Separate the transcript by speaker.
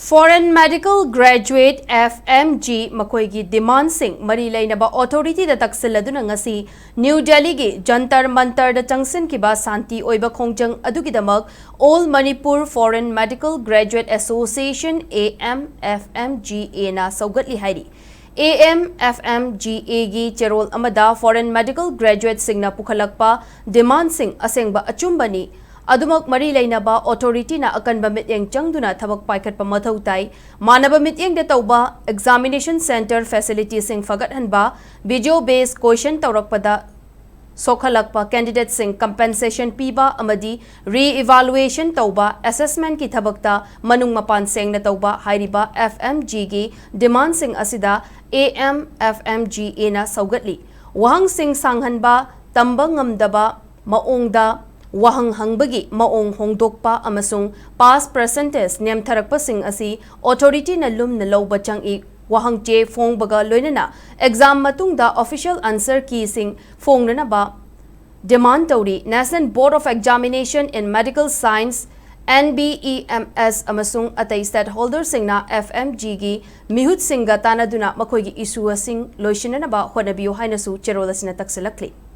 Speaker 1: Foreign Medical Graduate FMG makoigi demand sing mari lainaba authority da taksilladuna ngasi New Delhi gi Jantar Mantar da Changsinkhiba Shanti Oiba Khongjang Adugidamak All Manipur Foreign Medical Graduate Association Amfmga na Sougatli Hairi Amfmga gi cherol amada Foreign Medical Graduate singna pukhalakpa demand sing asengba achumbani Adumak mari lainaba authority na akanba mityeng changduna thabak paikhatpa mathau tai manaba mityeng da tauba examination center facilities sing fagathanba video based question tawrakpada sokhalakpa candidate sing compensation piba amadi re-evaluation tauba assessment ki thabakta manung mapan seng na tauba hairiba FMG gi demand sing asida Amfmga na Sougatli wahang sing sanghanba tamba ngamdaba maongda wahang hangbagi maong hongdokpa amasung past percentage nemtharakpa sing asi authority na lum na lawba changi wahang che phong baga loinana exam matungda official answer key sing phong na ba demand tauri National Board of Examination in Medical Science NBEMS amasung atai stakeholder singna FMG gi mihut singa tanaduna makoigi issue sing loishinana ba honabiyo hainasu cherolasina taksilakli